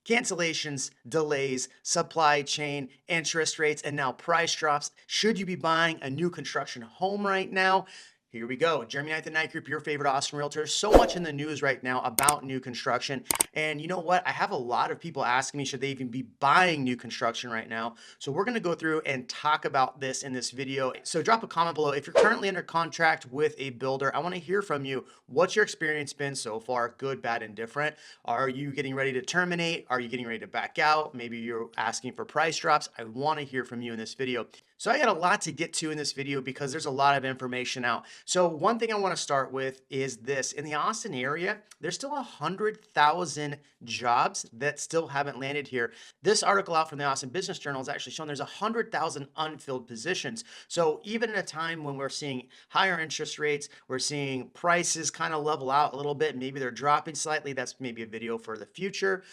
Cancellations, delays, supply chain, interest rates, and now price drops. Should you be buying a new construction home right now? Here we go. Jeremy Knight, the Knight Group, your favorite Austin realtor. So much in the news right now about new construction. And you know what? I have a lot of people asking me, should they even be buying new construction right now? So we're going to go through and talk about this in this video. So drop a comment below. If you're currently under contract with a builder, I want to hear from you. What's your experience been so far? Good, bad, and different. Are you getting ready to terminate? Are you getting ready to back out? Maybe you're asking for price drops. I want to hear from you in this video. So I got a lot to get to in this video because there's a lot of information out. So one thing I want to start with is this. In the Austin area, there's still 100,000 jobs that still haven't landed here. This article out from the Austin Business Journal is actually showing there's 100,000 unfilled positions. So even at a time when we're seeing higher interest rates, we're seeing prices kind of level out a little bit. Maybe they're dropping slightly. That's maybe a video for the future.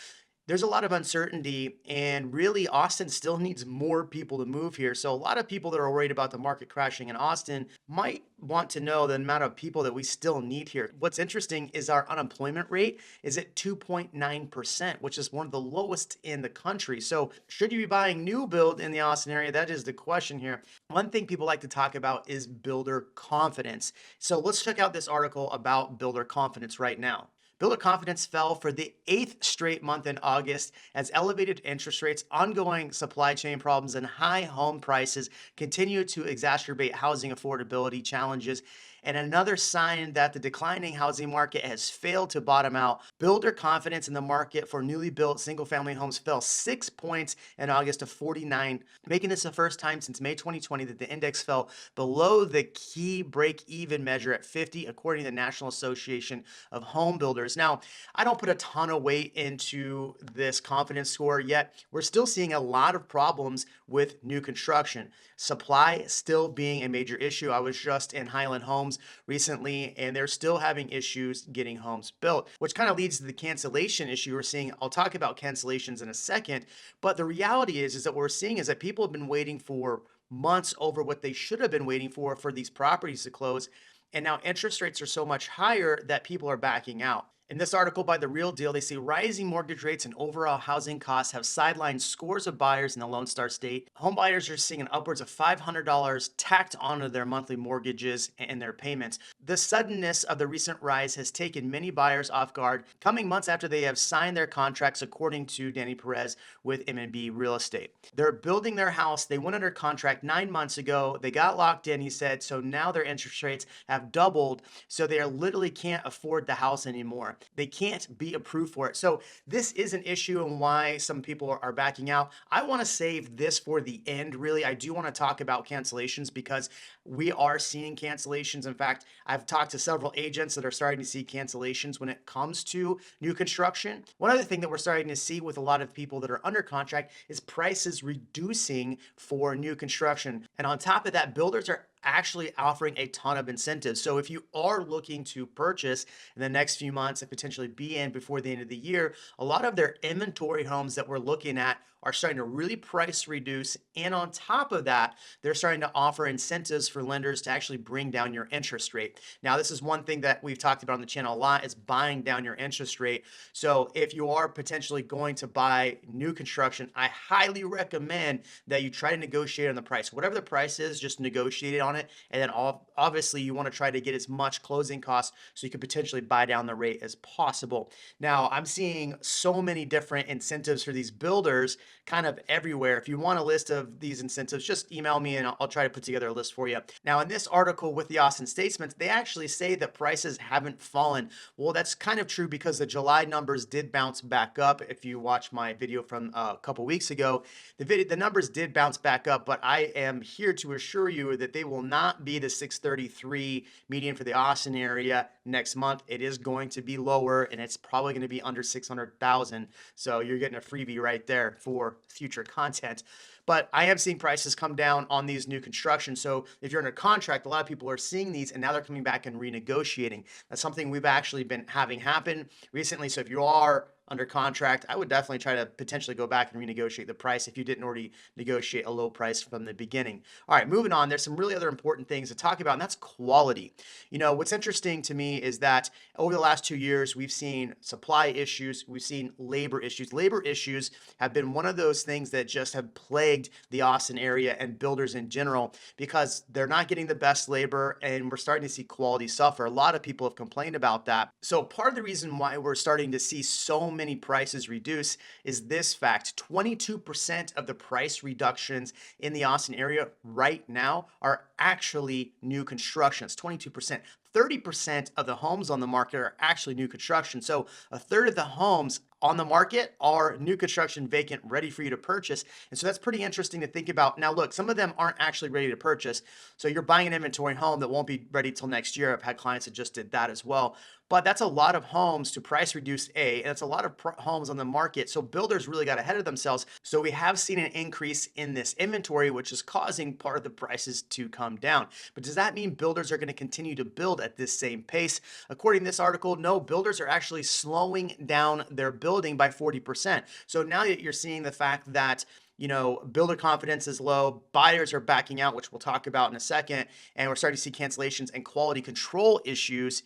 There's a lot of uncertainty, and really Austin still needs more people to move here. So a lot of people that are worried about the market crashing in Austin might want to know the amount of people that we still need here. What's interesting is our unemployment rate is at 2.9%, which is one of the lowest in the country. So should you be buying new build in the Austin area? That is the question here. One thing people like to talk about is builder confidence. So let's check out this article about builder confidence right now. Builder confidence fell for the 8th straight month in August as elevated interest rates, ongoing supply chain problems, and high home prices continue to exacerbate housing affordability challenges. And another sign that the declining housing market has failed to bottom out. Builder confidence in the market for newly built single-family homes fell 6 points in August to 49, making this the first time since May 2020 that the index fell below the key break-even measure at 50, according to the National Association of Home Builders. Now, I don't put a ton of weight into this confidence score yet. We're still seeing a lot of problems with new construction. Supply still being a major issue. I was just in Highland Homes recently, and they're still having issues getting homes built, which kind of leads to the cancellation issue we're seeing. I'll talk about cancellations in a second, but the reality is that what we're seeing is that people have been waiting for months over what they should have been waiting for these properties to close. And now interest rates are so much higher that people are backing out. In this article by The Real Deal, they say rising mortgage rates and overall housing costs have sidelined scores of buyers in the Lone Star State. Home buyers are seeing an upwards of $500 tacked onto their monthly mortgages and their payments. The suddenness of the recent rise has taken many buyers off guard, coming months after they have signed their contracts, according to Danny Perez with M&B Real Estate. They're building their house. They went under contract 9 months ago. They got locked in, he said, so now their interest rates have doubled, so they literally can't afford the house anymore. They can't be approved for it. So this is an issue and why some people are backing out. I want to save this for the end. Really, I do want to talk about cancellations because we are seeing cancellations. In fact, I've talked to several agents that are starting to see cancellations when it comes to new construction. One other thing that we're starting to see with a lot of people that are under contract is prices reducing for new construction. And on top of that, builders are actually offering a ton of incentives. So if you are looking to purchase in the next few months and potentially be in before the end of the year, a lot of their inventory homes that we're looking at are starting to really price reduce. And on top of that, they're starting to offer incentives for lenders to actually bring down your interest rate. Now, this is one thing that we've talked about on the channel a lot is buying down your interest rate. So if you are potentially going to buy new construction, I highly recommend that you try to negotiate on the price. Whatever the price is, just negotiate it on it. And then obviously you want to try to get as much closing costs so you can potentially buy down the rate as possible. Now, I'm seeing so many different incentives for these builders kind of everywhere. If you want a list of these incentives, just email me and I'll try to put together a list for you. Now, in this article with the Austin Statesman, they actually say that prices haven't fallen. Well, that's kind of true because the July numbers did bounce back up. If you watch my video from a couple weeks ago, the numbers did bounce back up, but I am here to assure you that they will not be the 633 median for the Austin area next month. It is going to be lower and it's probably going to be under 600,000. So you're getting a freebie right there for future content. But I am seeing prices come down on these new construction. So if you're under contract, a lot of people are seeing these and now they're coming back and renegotiating. That's something we've actually been having happen recently. So if you are under contract, I would definitely try to potentially go back and renegotiate the price if you didn't already negotiate a low price from the beginning. All right, moving on. There's some really other important things to talk about, and that's quality. What's interesting to me is that over the last 2 years, we've seen supply issues, we've seen labor issues. Labor issues have been one of those things that just have plagued the Austin area and builders in general because they're not getting the best labor and we're starting to see quality suffer. A lot of people have complained about that. So part of the reason why we're starting to see so many prices reduce is this fact: 22% of the price reductions in the Austin area right now are actually new constructions. 22%. 30% of the homes on the market are actually new construction. So a third of the homes on the market are new construction, vacant, ready for you to purchase. And so that's pretty interesting to think about. Now, look, some of them aren't actually ready to purchase. So you're buying an inventory home that won't be ready till next year. I've had clients that just did that as well. But that's a lot of homes to price reduce and it's a lot of homes on the market. So builders really got ahead of themselves. So we have seen an increase in this inventory, which is causing part of the prices to come down. But does that mean builders are going to continue to build at this same pace? According to this article, no, builders are actually slowing down their building by 40%. So now that you're seeing the fact that builder confidence is low, buyers are backing out, which we'll talk about in a second, and we're starting to see cancellations and quality control issues.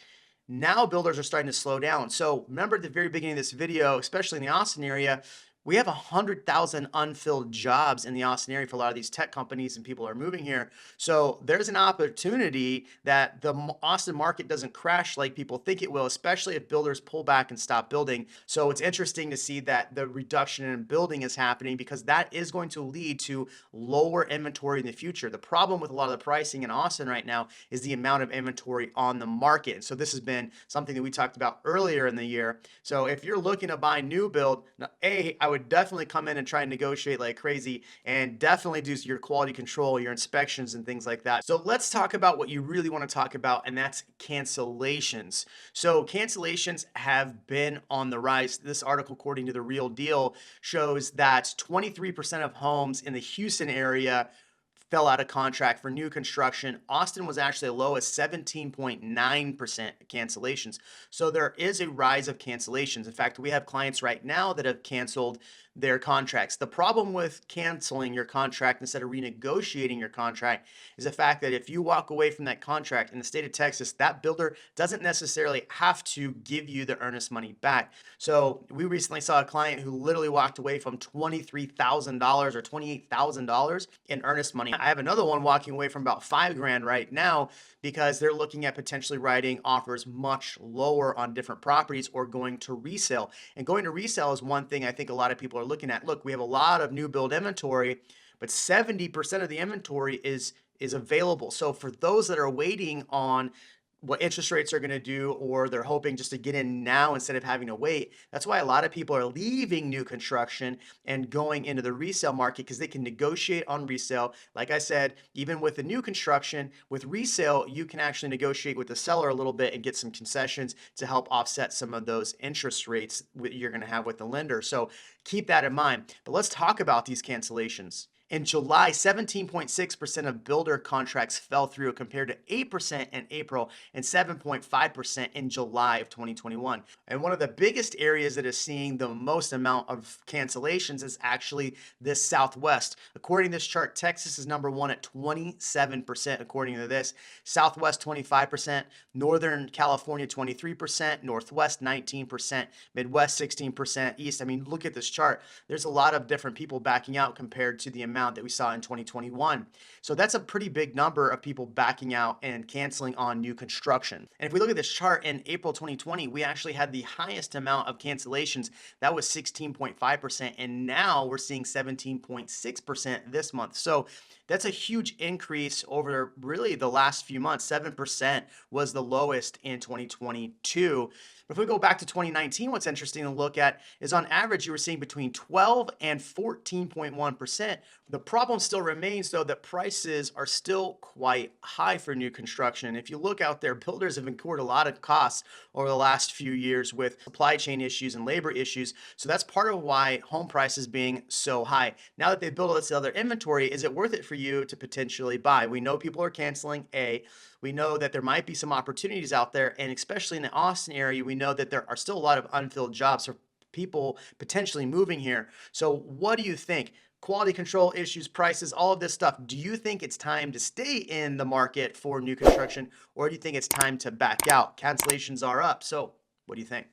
Now builders are starting to slow down. So remember at the very beginning of this video, especially in the Austin area, we have 100,000 unfilled jobs in the Austin area for a lot of these tech companies and people are moving here. So there's an opportunity that the Austin market doesn't crash like people think it will, especially if builders pull back and stop building. So it's interesting to see that the reduction in building is happening because that is going to lead to lower inventory in the future. The problem with a lot of the pricing in Austin right now is the amount of inventory on the market. And so this has been something that we talked about earlier in the year. So if you're looking to buy new build, I would definitely come in and try and negotiate like crazy and definitely do your quality control, your inspections and things like that. So let's talk about what you really want to talk about, and that's cancellations. So cancellations have been on the rise. This article, according to The Real Deal, shows that 23% of homes in the Houston area fell out of contract for new construction. Austin was actually as low as 17.9% cancellations. So there is a rise of cancellations. In fact, we have clients right now that have canceled their contracts. The problem with canceling your contract instead of renegotiating your contract is the fact that if you walk away from that contract in the state of Texas, that builder doesn't necessarily have to give you the earnest money back. So we recently saw a client who literally walked away from $23,000 or $28,000 in earnest money. I have another one walking away from about $5,000 right now because they're looking at potentially writing offers much lower on different properties or going to resale. And going to resale is one thing I think a lot of people are looking at. Look, we have a lot of new build inventory, but 70% of the inventory is available. So for those that are waiting on what interest rates are going to do, or they're hoping just to get in now instead of having to wait. That's why a lot of people are leaving new construction and going into the resale market because they can negotiate on resale. Like I said, even with the new construction, with resale, you can actually negotiate with the seller a little bit and get some concessions to help offset some of those interest rates you're going to have with the lender. So keep that in mind. But let's talk about these cancellations. In July, 17.6% of builder contracts fell through compared to 8% in April and 7.5% in July of 2021. And one of the biggest areas that is seeing the most amount of cancellations is actually the Southwest. According to this chart, Texas is number one at 27%, according to this. Southwest, 25%. Northern California, 23%. Northwest, 19%. Midwest, 16%. East, I mean, look at this chart. There's a lot of different people backing out compared to the amount that we saw in 2021. So that's a pretty big number of people backing out and canceling on new construction. And if we look at this chart in April 2020, we actually had the highest amount of cancellations. That was 16.5%. And now we're seeing 17.6% this month. So that's a huge increase over really the last few months. 7% was the lowest in 2022. But if we go back to 2019, what's interesting to look at is on average, you were seeing between 12 and 14.1%. The problem still remains, though, that prices are still quite high for new construction. If you look out there, builders have incurred a lot of costs over the last few years with supply chain issues and labor issues. So that's part of why home prices being so high. Now that they've built all this other inventory, is it worth it for you to potentially buy? We know people are canceling. We know that there might be some opportunities out there, and especially in the Austin area, we know that there are still a lot of unfilled jobs people potentially moving here. So what do you think? Quality control issues, prices, all of this stuff. Do you think it's time to stay in the market for new construction, or do you think it's time to back out? Cancellations are up. So what do you think?